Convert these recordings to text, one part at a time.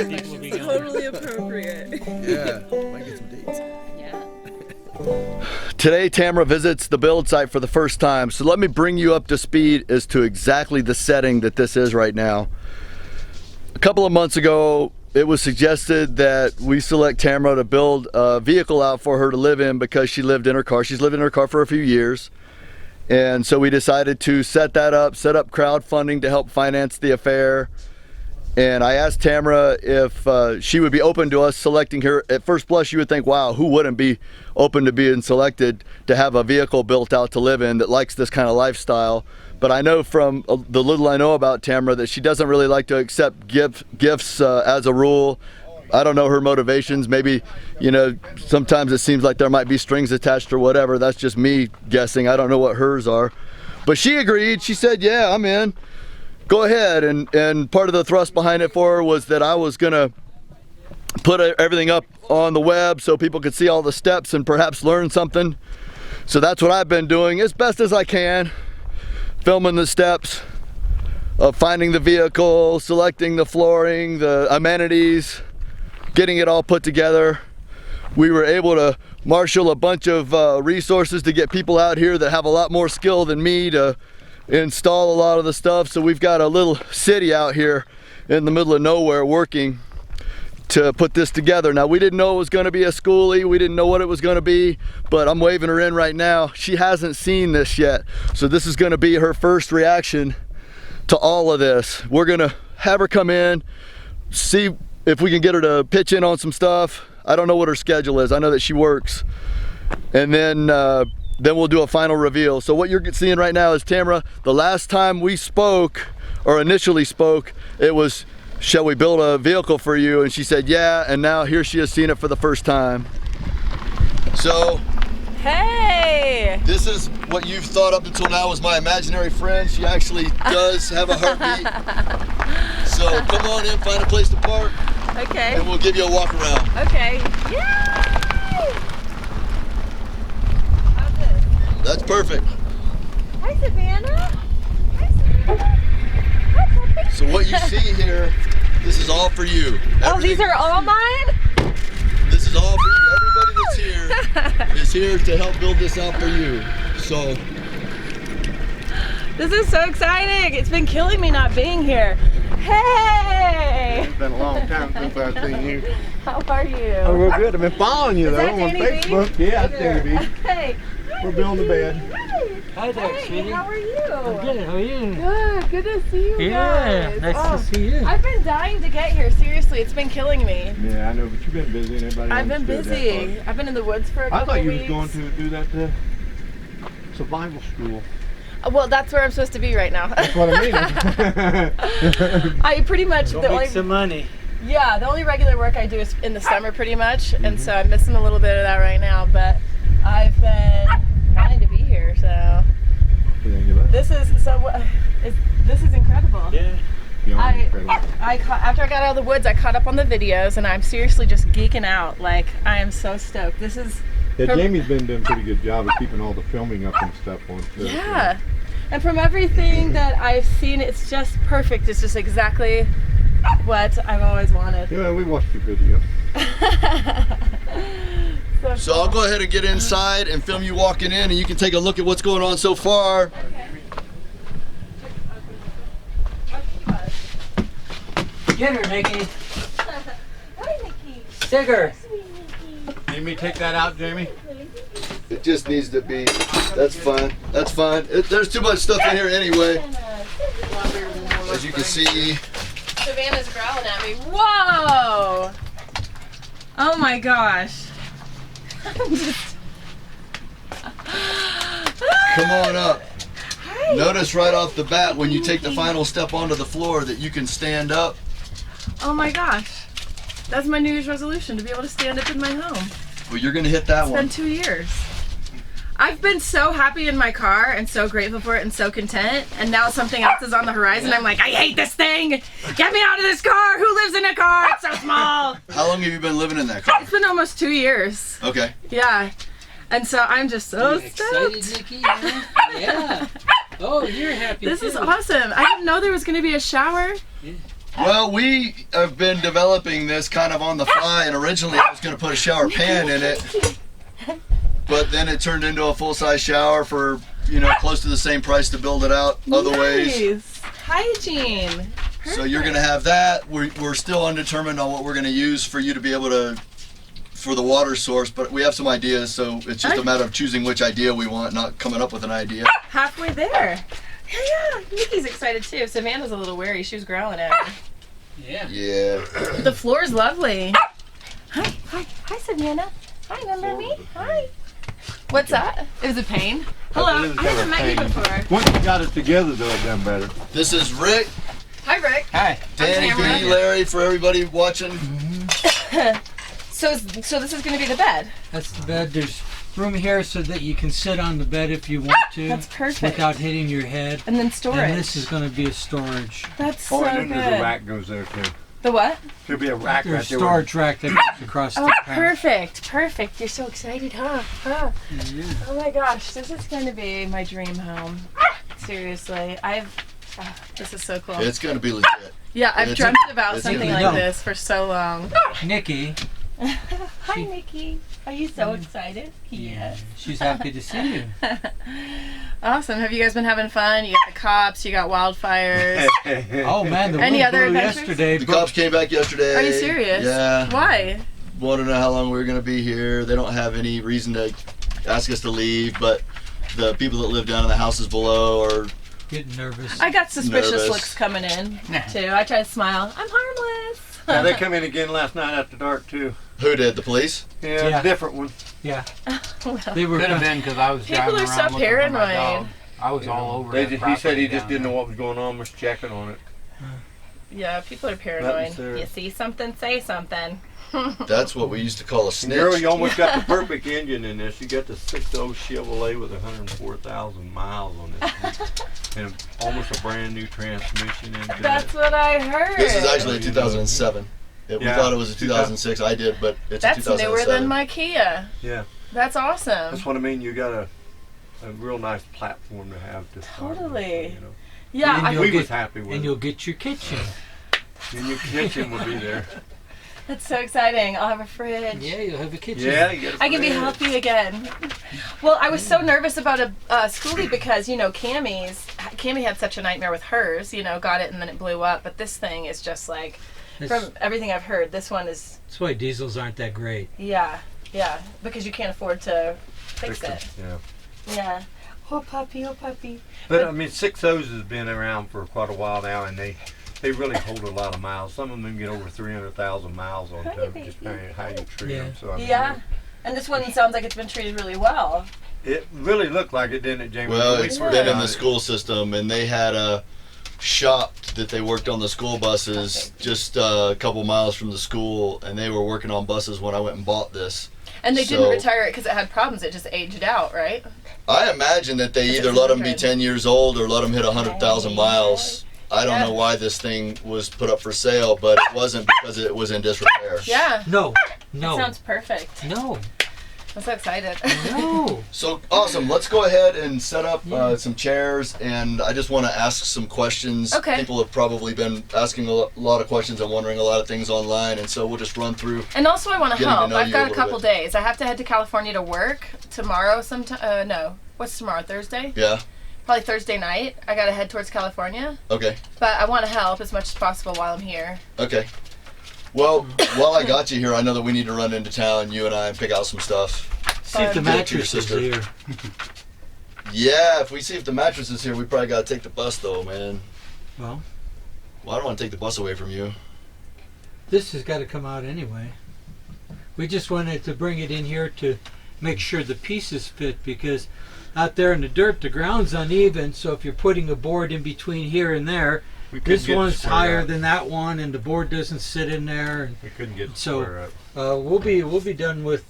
Totally appropriate. Yeah, might get some dates. Yeah. Today, Tamra visits the build site for the first time, so let me bring you up to speed as to exactly the setting that this is right now. A couple of months ago, it was suggested that we select Tamra to build a vehicle out for her to live in because she lived in her car. She's lived in her car for a few years. And so we decided to set up crowdfunding to help finance the affair. And I asked Tamra if she would be open to us selecting her. At first blush, you would think, wow, who wouldn't be open to being selected to have a vehicle built out to live in that likes this kind of lifestyle? But I know from the little I know about Tamra that she doesn't really like to accept gifts as a rule. I don't know her motivations. Maybe, you know, sometimes it seems like there might be strings attached or whatever. That's just me guessing. I don't know what hers are. But she agreed. She said, yeah, I'm in. Go ahead. And part of the thrust behind it for her was that I was gonna put everything up on the web so people could see all the steps and perhaps learn something. So that's what I've been doing as best as I can, filming the steps of finding the vehicle, selecting the flooring, the amenities, getting it all put together. We were able to marshal a bunch of resources to get people out here that have a lot more skill than me to install a lot of the stuff. So we've got a little city out here in the middle of nowhere working to put this together. Now, we didn't know it was going to be a skoolie. We didn't know what it was going to be, but I'm waving her in right now. She hasn't seen this yet. So this is going to be her first reaction to all of this. We're going to have her come in, see if we can get her to pitch in on some stuff. I don't know what her schedule is. I know that she works. And then we'll do a final reveal. So what you're seeing right now is Tamra. The last time we spoke, or initially spoke, it was, shall we build a vehicle for you? And she said, yeah, and now here she has seen it for the first time. So, Hey! this is what you've thought up until now was my imaginary friend. She actually does have a heartbeat. So come on in, find a place to park, Okay. and we'll give you a walk around. Okay. Yay! How's this? That's perfect. Hi, Savannah. Hi, Savannah. Hi, puppy. So what you see here, this is all for you. Oh, these are all mine? This is all for you. Everybody that's here is here to help build this out for you. So This is so exciting. It's been killing me not being here. Hey! It's been a long time since I've seen you. How are you? Oh, we're good. I've been following you Is though that on Danny B? Facebook. Yeah, that's Danny B. Hey. We're building the bed. Hi there, Hey, sweetie. how are you? I'm good, how are you? Good to see you Yeah, guys. nice Oh, to see you. I've been dying to get here. Seriously, it's been killing me. Yeah, I know, but you've been busy and everybody I've been understood that busy. part. I've been in the woods for a I couple thought you weeks. was going to do that survival school. Well, that's where I'm supposed to be right now. That's what I mean. I pretty much Go the make only some money. yeah the only regular work I do is in the summer pretty much, and so I'm missing a little bit of that right now. But I've been wanting to be here, so this is this is incredible. Yeah. Beyond incredible. After I got out of the woods, I caught up on the videos, and I'm seriously just geeking out. Like, I am so stoked. This is Yeah, Jamie's been doing a pretty good job of keeping all the filming up and stuff on too. yeah. And from everything that I've seen, it's just perfect. It's just exactly what I've always wanted. Yeah, we watched your video. So I'll go ahead and get inside and film you walking in, and you can take a look at what's going on so far. Get her, Nikki. Hi, Nikki. Stick her. Need me to take that out, Jamie? It just needs to be, that's fine, that's fine. There's too much stuff in here anyway. As you can see. Savannah's growling at me. Whoa! Oh my gosh. I'm just... Come on up. Hi. Notice right off the bat when you take the final step onto the floor that you can stand up. Oh my gosh. That's my New Year's resolution, to be able to stand up in my home. Well, you're gonna hit that It's one. been 2 years. I've been so happy in my car and so grateful for it and so content, and now something else is on the horizon. I'm like, I hate this thing! Get me out of this car! Who lives in a car? It's so small! How long have you been living in that car? It's been almost 2 years. Okay. Yeah. And so I'm just so Excited, stoked. Nikki? Yeah. Oh, you're happy This too. is awesome. I didn't know there was going to be a shower. Yeah. Well, we have been developing this kind of on the fly, and originally I was going to put a shower pan in it, but then it turned into a full-size shower for, you know, close to the same price to build it out other ways. Hygiene. So you're going to have that. We're still undetermined on what we're going to use for you to be able to, for the water source, but we have some ideas, so it's just a matter of choosing which idea we want, not coming up with an idea. Halfway there. Yeah, Nikki's excited too. Savannah's a little wary. She was growling at me. Yeah. Yeah. The floor is lovely. Hi, Savannah. Hi, remember me? Hi. What's that? It was a pain. Hello. I haven't met you before. Once you got it together, though, it done better. This is Rick, Hi, Rick. Hi. Danny, Tamra. B, Larry, for everybody watching. So this is going to be the bed. That's the bed. There's room here so that you can sit on the bed if you want to. That's perfect. Without hitting your head. And then storage. And this is going to be a storage. That's so And then good. there's a rack goes there, too. The what? There'll be a rack There's right a there. storage rack that goes across Oh, the panel. perfect. You're so excited, huh? Yeah. Oh my gosh, this is going to be my dream home. Seriously, this is so cool. It's going to be legit. Yeah, I've it's dreamt a- about it's something gonna like be- this for so long. Nikki. Hi, Nikki. Are you so excited? Yeah. She's happy to see you. Awesome. Have you guys been having fun? You got the cops, you got wildfires. Oh man, the Any wind other blew adventures? yesterday. The cops came back yesterday. Are you serious? Yeah. Why? Want to know how long we were going to be here. They don't have any reason to ask us to leave, but the people that live down in the houses below are Getting nervous. I got suspicious Nervous. looks coming in, too. I try to smile. I'm harmless. Yeah, they come in again last night after dark, too. who did? The police? Yeah, Yeah. a different one. Yeah. Well, They were Could have been because I was People driving are around so looking for my paranoid. dog. I was all over They that just, he said he property just down didn't know there. what was going on, was checking on it. yeah, people are That paranoid. was their- You see something, say something. That's what we used to call a snitch. Girl, you almost got the perfect engine in this. You got the 6.0 Chevrolet with 104,000 miles on it. And almost a brand new transmission into That's it. what I heard. This is actually a 2007. We Yeah. thought it was a 2006. I did, but it's a That's 2007. newer than my Kia. Yeah, That's awesome. that's what I mean. You got a real nice platform to have to start with, Totally. you know. Yeah, And I, you'll We get- was happy with And it. you'll get your kitchen. And your kitchen will be there. that's so exciting. I'll have a fridge. Yeah, you'll have a kitchen. Yeah, you got a I can be fridge. healthy again. Well, I was so nervous about a skoolie because, you know, Cammie had such a nightmare with hers, you know, got it and then it blew up. But this thing is just like, That's, from everything I've heard, this one is, that's why diesels aren't that great. yeah, because you can't afford to fix it. Yeah. Yeah. Oh, puppy, oh, puppy. But I mean, 6.0s has been around for quite a while now, and they really hold a lot of miles. Some of them get over 300,000 miles on Hi, them, baby. just depending on how you treat Yeah. them. So I mean, Yeah. And this one sounds like it's been treated really well. it really looked like it, didn't it, Jamie? Well, When we it's first been in got the it. school system, and they had a shop that they worked on the school buses just a couple miles from the school, and they were working on buses when I went and bought this. And they didn't So- retire it because it had problems. It just aged out, right? I imagine that they either let them be 10 years old or let them hit 100,000 miles. I don't Yeah. know why this thing was put up for sale, but it wasn't because it was in disrepair. Yeah. No. That No. sounds perfect. No. I'm so excited. No. So awesome. Let's go ahead and set up some chairs, and I just want to ask some questions. Okay. People have probably been asking a lot of questions and wondering a lot of things online, and so we'll just run through. And also, I want to Getting to help. know I've you got a a little couple bit. days. I have to head to California to work tomorrow sometime. No. What's tomorrow? Thursday? Yeah. Probably Thursday night. I got to head towards California. Okay. But I want to help as much as possible while I'm here. Okay. Well, while I got you here, I know that we need to run into town, you and I, and pick out some stuff. See if the Give it to your mattress is sister. here. Yeah, if we see if the mattress is here, we probably got to take the bus, though, man. Well, Well, I don't want to take the bus away from you. this has got to come out anyway. We just wanted to bring it in here to make sure the pieces fit, because out there in the dirt, the ground's uneven. So if you're putting a board in between here and there, We couldn't this get it one's squared higher up. than that one, and the board doesn't sit in there. And We couldn't get it So- square up. we'll be done with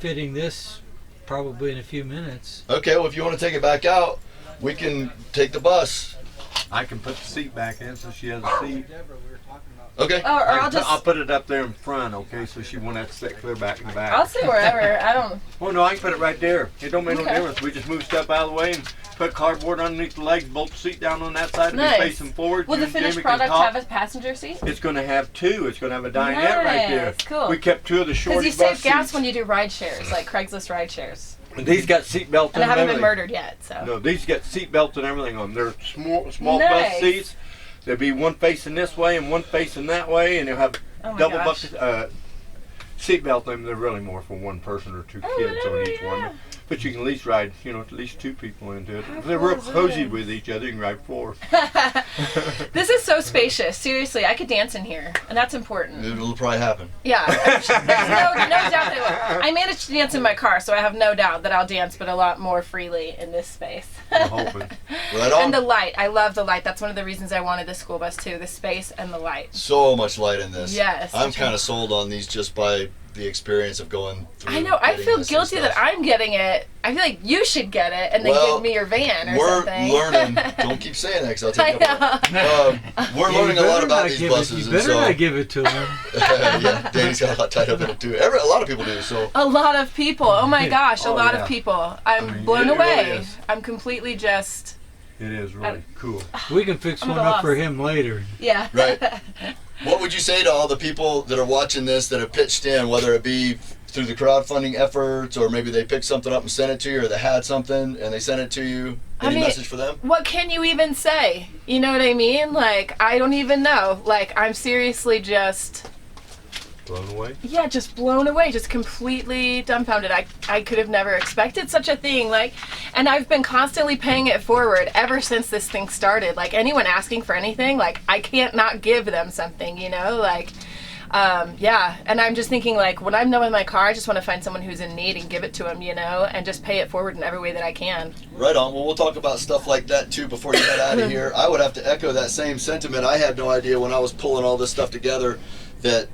fitting this probably in a few minutes. Okay, well, if you want to take it back out, we can take the bus. I can put the seat back in so she has a seat. Okay. Or I'll put it up there in front, okay? So she won't have to sit clear back in the back. I'll sit wherever. I don't. Oh no, I can put it right there. It don't make no difference. We just move stuff out of the way and put cardboard underneath the legs, bolt the seat down on that side, and be facing forward. Will You the and finished Jamie can product talk. have a passenger seat? It's going to have 2. It's going to have a dinette right there. Cool. We kept 2 of the shorty Because bus you save gas seats. when you do ride shares, like Craigslist ride shares. And these got seat belts And I haven't been everything. murdered yet, so. No, these got seat belts and everything on them. They're small Nice. bus seats. There'll be one facing this way and one facing that way, and they'll have Oh my double gosh. bucket seat belt. Them they're really more for one person or 2 kids whatever, on each yeah. one. But you can at least ride, at least 2 people into it. How They're cool real is cozy this? with each other. You can ride 4. This is so spacious. Seriously, I could dance in here, and that's important. It'll probably happen. Yeah, there's no doubt that I will. I managed to dance in my car, so I have no doubt that I'll dance, but a lot more freely in this space. I'm hoping. Right on. And the light. I love the light. That's one of the reasons I wanted the school bus too. The space and the light. So much light in this. Yes. I'm kind of sold on these just by the experience of going through. I know. I getting feel this and guilty that stuff. I'm getting it. I feel like you should get it and then Well, give me your van or We're something. learning. Don't keep saying that because I'll I take it. We're You learning a lot better about not these give buses. You better and so, not give it to him. yeah, Danny's got a lot tied up in it too. A lot of people do. So A lot of people. Oh my gosh, a Oh, lot yeah. of people. I'm I mean, blown it really away. is. I'm completely just. It is really cool. We can fix I'm one at a up for loss. him later. Yeah. Right. What would you say to all the people that are watching this that have pitched in, whether it be through the crowdfunding efforts, or maybe they picked something up and sent it to you, or they had something and they sent it to you? Any message for them? What can you even say? You know what I mean? Like, I don't even know. Like, I'm seriously just, Blown away. yeah, just blown away, just completely dumbfounded. I could have never expected such a thing. Like, and I've been constantly paying it forward ever since this thing started. Like, anyone asking for anything, like, I can't not give them something, like, yeah. And I'm just thinking, like, when I'm done with my car, I just want to find someone who's in need and give it to them, and just pay it forward in every way that I can. Right on. Well, we'll talk about stuff like that too before you head out of here. I would have to echo that same sentiment. I had no idea when I was pulling all this stuff together that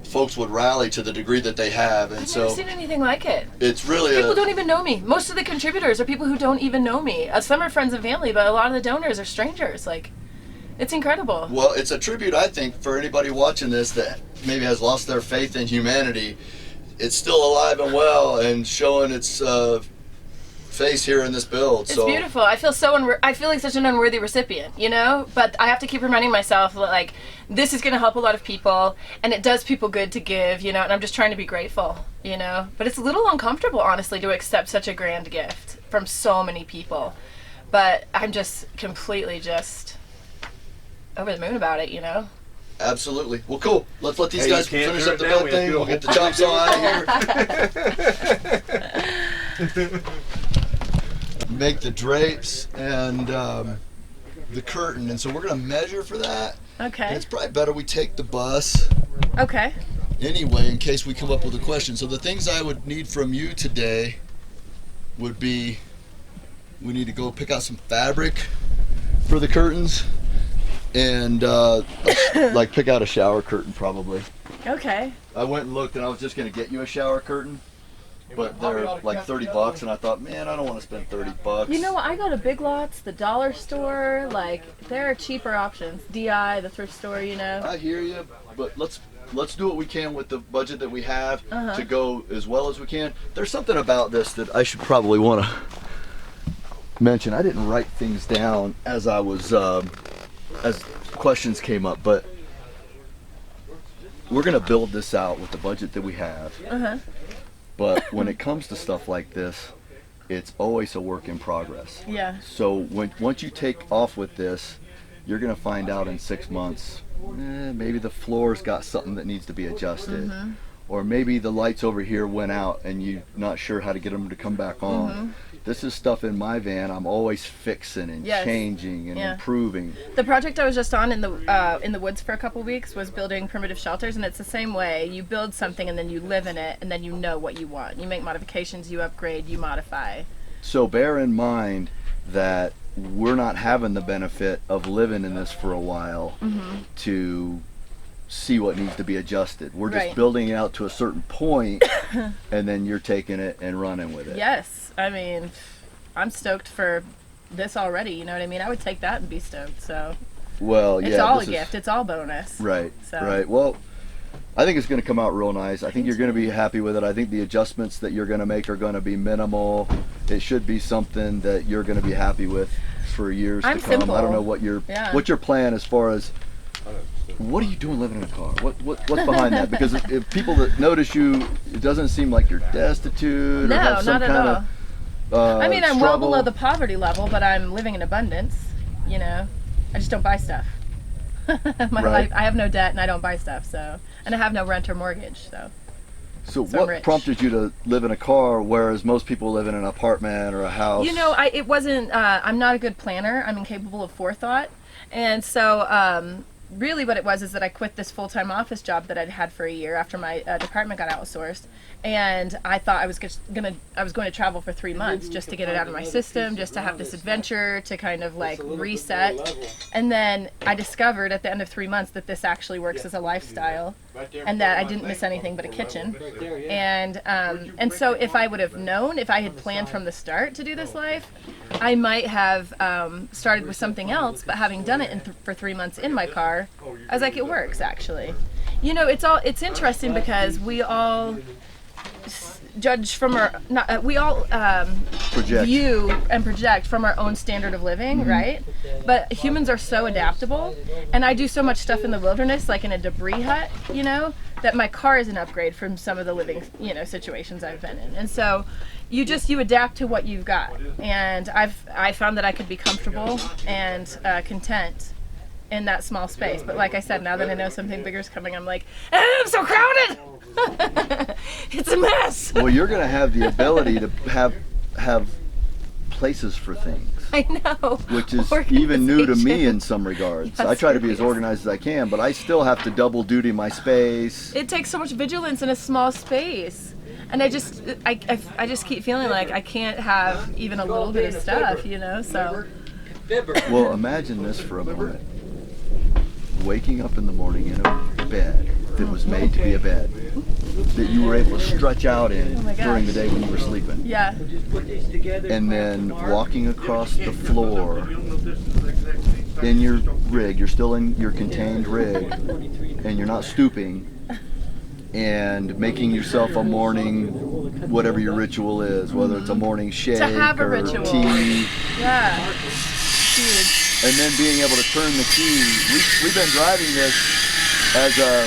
folks would rally to the degree that they have, and I've so never seen anything like it. it's really People don't even know me. Most of the contributors are people who don't even know me. Some are friends and family, but a lot of the donors are strangers. Like, it's incredible. well, it's a tribute, I think, for anybody watching this that maybe has lost their faith in humanity. It's still alive and well and showing its face here in this build. It's So beautiful. I feel I feel like such an unworthy recipient, But I have to keep reminding myself that, like, this is going to help a lot of people, and it does people good to give, And I'm just trying to be grateful, But it's a little uncomfortable, honestly, to accept such a grand gift from so many people. But I'm just completely just over the moon about it, absolutely. Well, cool. Let's let these Hey, guys you can't finish turn up the it down. build We have thing. to do a We'll get the whole chop saw out of here. Make the drapes and the curtain, and so we're gonna measure for that. And Okay. it's probably better we take the bus Okay. anyway in case we come up with a question. So the things I would need from you today would be, we need to go pick out some fabric for the curtains, and like pick out a shower curtain probably. Okay. I went and looked, and I was just gonna get you a shower curtain, but they're like $30, and I thought, man, I don't want to spend $30. You know what? I go to Big Lots, the dollar store. Like, there are cheaper options. DI, the thrift store. I hear you, but let's do what we can with the budget that we have Uh-huh. to go as well as we can. There's something about this that I should probably want to mention. I didn't write things down as I was as questions came up, but we're gonna build this out with the budget that we have. Uh-huh. But when it comes to stuff like this, it's always a work in progress. Yeah. So once you take off with this, you're gonna find out in 6 months, maybe the floor's got something that needs to be adjusted, or maybe the lights over here went out and you're not sure how to get them to come back on. This is stuff in my van I'm always fixing and Yes. changing and Yeah. improving. The project I was just on in the woods for a couple weeks was building primitive shelters, and it's the same way. You build something and then you live in it, and then you know what you want. You make modifications, you upgrade, you modify. So bear in mind that we're not having the benefit of living in this for a while to see what needs to be adjusted. We're just Right. building it out to a certain point, and then you're taking it and running with it. Yes. I mean, I'm stoked for this already. You know what I mean? I would take that and be stoked. So. Well, It's yeah, all a this is- gift. It's all bonus. Right, So. right. Well, I think it's going to come out real nice. I think you're going to be happy with it. I think the adjustments that you're going to make are going to be minimal. It should be something that you're going to be happy with for years I'm to come. simple. I don't know what what's your plan as far as what are you doing living in a car? What's behind that? Because if people that notice you, it doesn't seem like you're destitute or have some not at kind all. of I mean, I'm well struggle. below the poverty level, but I'm living in abundance. You know, I just don't buy stuff. My Right. life, I have no debt and I don't buy stuff, so, and I have no rent or mortgage, so. So I'm what rich. prompted you to live in a car, whereas most people live in an apartment or a house? You know, it wasn't. I'm not a good planner. I'm incapable of forethought, and so really, what it was is that I quit this full-time office job that I'd had for a year after my department got outsourced, and I thought I was going to travel for 3 months just to get it out of my system, just to have this adventure, to kind of like reset, and then I discovered at the end of 3 months that this actually works as a lifestyle, and that I didn't miss anything but a kitchen. And so if I would have known, if I had planned from the start to do this life, I might have started with something else, but having done it for 3 months in my car, I was like, it works actually. You know, it's interesting because we all judge from our, we all Project. view and project from our own standard of living, right? But humans are so adaptable, and I do so much stuff in the wilderness, like in a debris hut, you know, that my car is an upgrade from some of the living, you know, situations I've been in. And so you adapt to what you've got, and I found that I could be comfortable and content in that small space. But like I said, now that I know something bigger is coming, I'm like, I'm so crowded. It's a mess. Well, you're going to have the ability to have places for things. I know. Which is even new to me Organization. in some regards. Yes, I try to be it as is. organized as I can, but I still have to double duty my space. It takes so much vigilance in a small space. And I just keep feeling like I can't have even a little bit of stuff, you know, so. Well, imagine this for a moment. Waking up in the morning in a bed that was made to be a bed that you were able to stretch out in Oh my gosh. during the day when you were sleeping. Yeah. And then walking across the floor in your rig, you're still in your contained rig, and you're not stooping, and making yourself a morning, whatever your ritual is, whether it's a morning shake have a or ritual. tea, Yeah. Huge. and then being able to turn the key. We've been driving this as a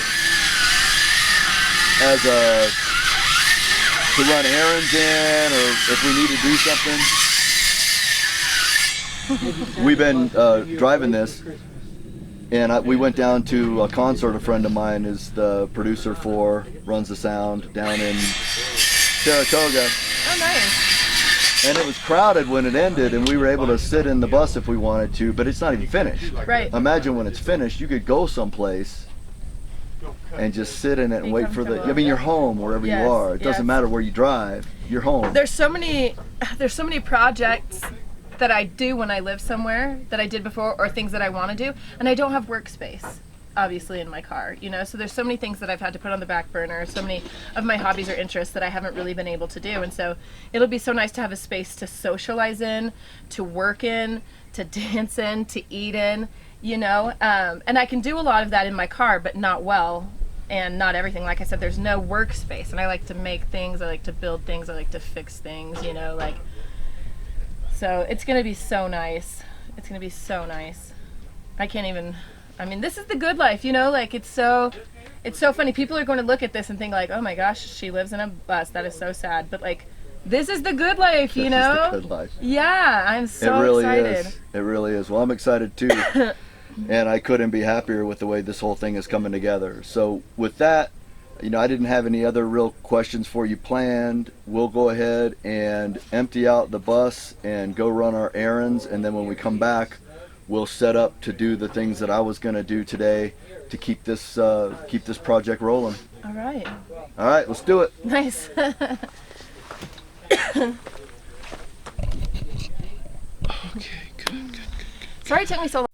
to run errands in, or if we need to do something. We've been driving this, and we went down to a concert a friend of mine is the producer for, runs the sound down in Saratoga. Oh, nice. And it was crowded when it ended, and we were able to sit in the bus if we wanted to, but it's not even finished. Right. Imagine when it's finished, you could go someplace and just sit in it and Be wait for the, I comfortable. mean, you're home wherever Yes, you are. It doesn't yes. matter where you drive, you're home. There's so many projects that I do when I live somewhere that I did before, or things that I want to do, and I don't have workspace, obviously, in my car, you know, so there's so many things that I've had to put on the back burner, so many of my hobbies or interests that I haven't really been able to do, and so it'll be so nice to have a space to socialize in, to work in, to dance in, to eat in, you know, and I can do a lot of that in my car, but not well, and not everything. Like I said, there's no workspace, and I like to make things, I like to build things, I like to fix things, you know, like, so it's gonna be so nice. It's gonna be so nice. I can't even, I mean, this is the good life, you know, like it's so funny. People are going to look at this and think like, oh my gosh, she lives in a bus. That is so sad. But like, this is the good life, you This know? is the good life. Yeah, I'm so It really excited. is. It really is. Well, I'm excited too. And I couldn't be happier with the way this whole thing is coming together. So with that, you know, I didn't have any other real questions for you planned. We'll go ahead and empty out the bus and go run our errands. And then when we come back, we'll set up to do the things that I was going to do today to keep this project rolling. All right. All right, let's do it. Nice. Okay, good. Sorry it took me so long.